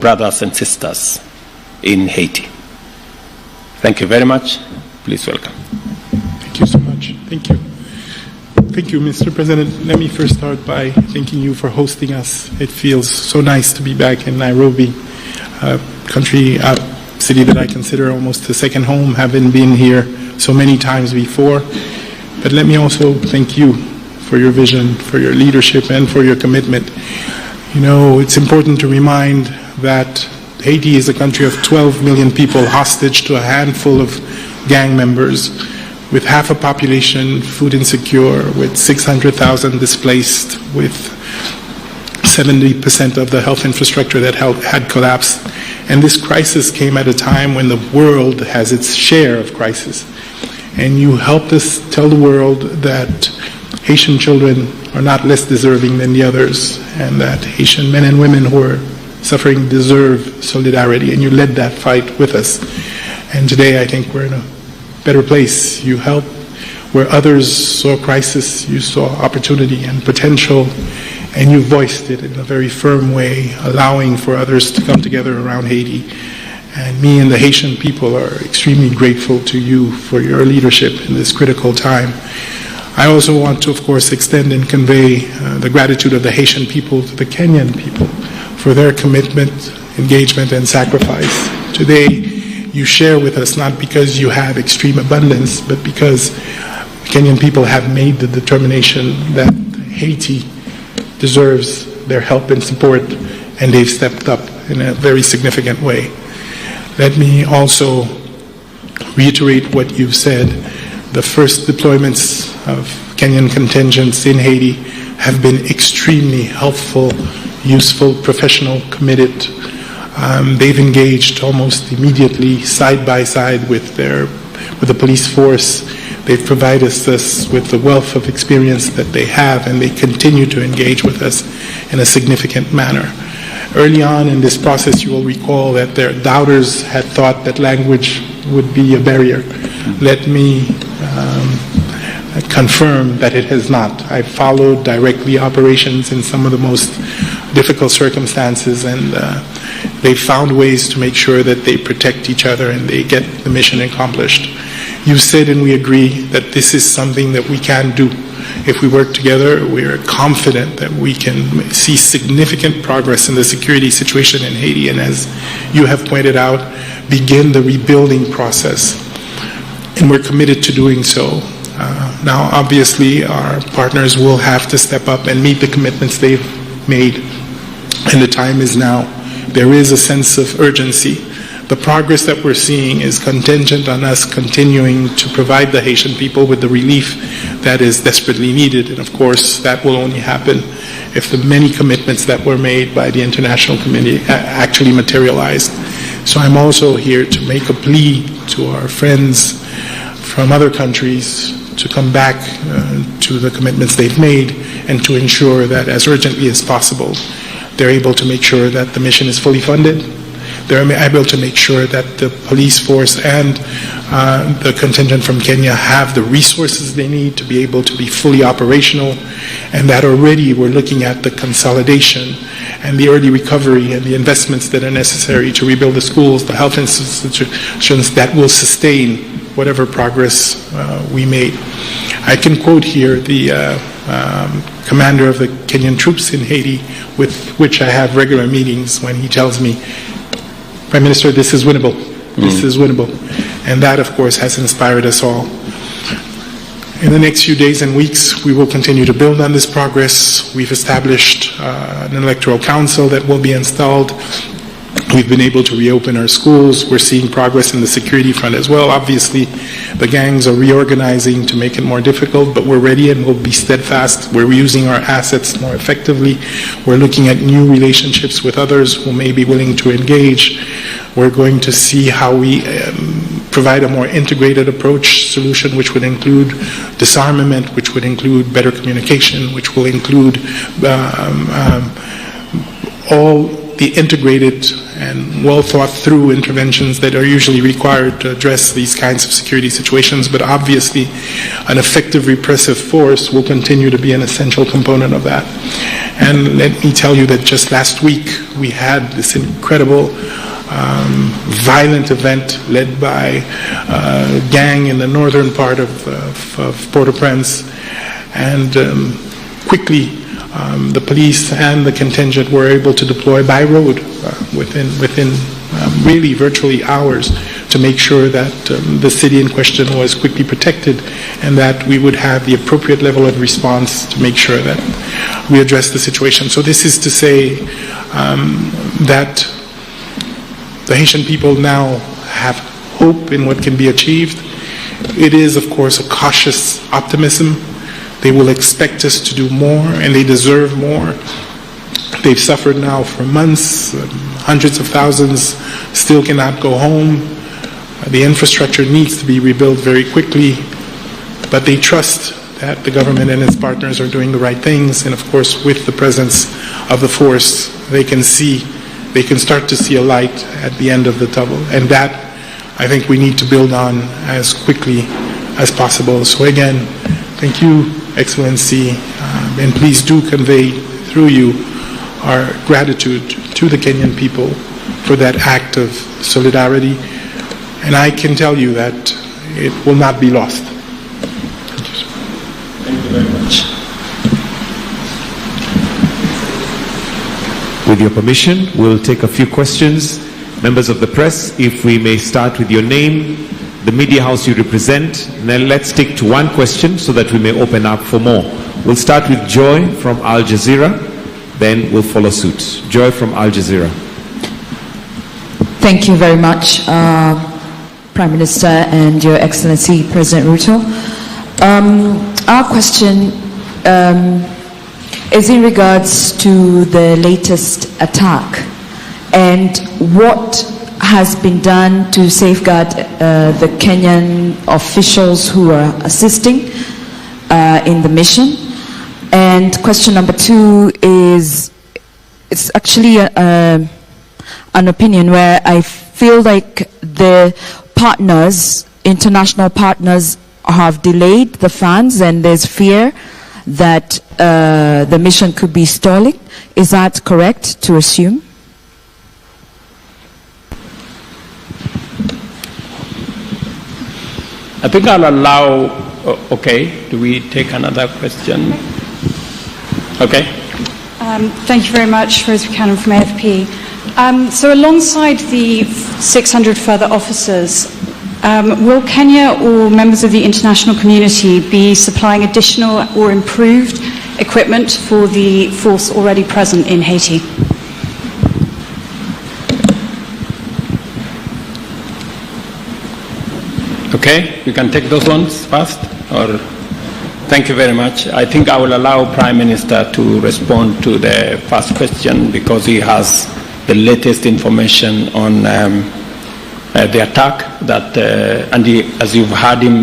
brothers and sisters in Haiti. Thank you very much. Please welcome. Thank you so much. Thank you. Thank you, Mr. President. Let me first start by thanking you for hosting us. It feels so nice to be back in Nairobi, a city that I consider almost a second home, having been here so many times before. But let me also thank you for your vision, for your leadership, and for your commitment. You know, it's important to remind that Haiti is a country of 12 million people hostage to a handful of gang members, with half a population food insecure, with 600,000 displaced, with 70% of the health infrastructure that had collapsed. And this crisis came at a time when the world has its share of crisis. And you helped us tell the world that Haitian children are not less deserving than the others, and that Haitian men and women who are suffering deserve solidarity, and you led that fight with us. And today I think we're in a better place. You helped where others saw crisis, you saw opportunity and potential, and you voiced it in a very firm way, allowing for others to come together around Haiti. And me and the Haitian people are extremely grateful to you for your leadership in this critical time. I also want to, of course, extend and convey the gratitude of the Haitian people to the Kenyan people for their commitment, engagement, and sacrifice. Today, you share with us not because you have extreme abundance, but because Kenyan people have made the determination that Haiti deserves their help and support, and they've stepped up in a very significant way. Let me also reiterate what you've said. The first deployments of Kenyan contingents in Haiti have been extremely helpful, useful, professional, committed. They've engaged almost immediately, side by side with the police force. They've provided us with the wealth of experience that they have, and they continue to engage with us in a significant manner. Early on in this process, you will recall that their doubters had thought that language would be a barrier. Let me confirm that it has not. I've followed directly operations in some of the most difficult circumstances, and they found ways to make sure that they protect each other and they get the mission accomplished. You said, and we agree, that this is something that we can do. If we work together, we are confident that we can see significant progress in the security situation in Haiti, and as you have pointed out, begin the rebuilding process. And we're committed to doing so. Now, obviously, our partners will have to step up and meet the commitments they've made, and the time is now. There is a sense of urgency. The progress that we're seeing is contingent on us continuing to provide the Haitian people with the relief that is desperately needed. And of course, that will only happen if the many commitments that were made by the international community actually materialize. So I'm also here to make a plea to our friends from other countries to come back to the commitments they've made, and to ensure that as urgently as possible, they're able to make sure that the mission is fully funded. They're able to make sure that the police force and the contingent from Kenya have the resources they need to be able to be fully operational, and that already we're looking at the consolidation and the early recovery and the investments that are necessary to rebuild the schools, the health institutions that will sustain whatever progress we made. I can quote here the commander of the Kenyan troops in Haiti, with which I have regular meetings, when he tells me, Prime Minister, this is winnable. This is winnable. And that, of course, has inspired us all. In the next few days and weeks, we will continue to build on this progress. We've established an electoral council that will be installed. We've been able to reopen our schools. We're seeing progress in the security front as well. Obviously, the gangs are reorganizing to make it more difficult, but we're ready and we'll be steadfast. We're using our assets more effectively. We're looking at new relationships with others who may be willing to engage. We're going to see how we provide a more integrated approach solution, which would include disarmament, which would include better communication, which will include all the integrated and well thought through interventions that are usually required to address these kinds of security situations, but obviously an effective repressive force will continue to be an essential component of that. And let me tell you that just last week we had this incredible violent event led by a gang in the northern part of Port-au-Prince, and quickly the police and the contingent were able to deploy by road within really virtually hours to make sure that the city in question was quickly protected and that we would have the appropriate level of response to make sure that we address the situation. So this is to say that the Haitian people now have hope in what can be achieved. It is, of course, a cautious optimism. They will expect us to do more, and they deserve more. They've suffered now for months. Hundreds of thousands still cannot go home. The infrastructure needs to be rebuilt very quickly, but they trust that the government and its partners are doing the right things, and of course, with the presence of the force, they can start to see a light at the end of the tunnel, and that I think we need to build on as quickly as possible. So again, thank you, Excellency, and please do convey through you our gratitude to the Kenyan people for that act of solidarity, and I can tell you that it will not be lost. Thank you very much. With your permission, we'll take a few questions. Members of the press, if we may start with your name, the media house you represent, and then let's stick to one question so that we may open up for more. We'll start with Joy from Al Jazeera, then we'll follow suit. Joy from Al Jazeera. Thank you very much, Prime Minister and Your Excellency President Ruto. Our question is in regards to the latest attack and what has been done to safeguard the Kenyan officials who are assisting in the mission. And question number two is, it's actually an opinion where I feel like the partners, international partners, have delayed the funds and there's fear that the mission could be stalling. Is that correct to assume? I think I'll allow, okay, do we take another question? Okay. Thank you very much, Rose Buchanan from AFP. So alongside the 600 further officers, will Kenya or members of the international community be supplying additional or improved equipment for the force already present in Haiti? Okay, you can take those ones first, or thank you very much. I think I will allow Prime Minister to respond to the first question because he has the latest information on the attack that, and as you've heard him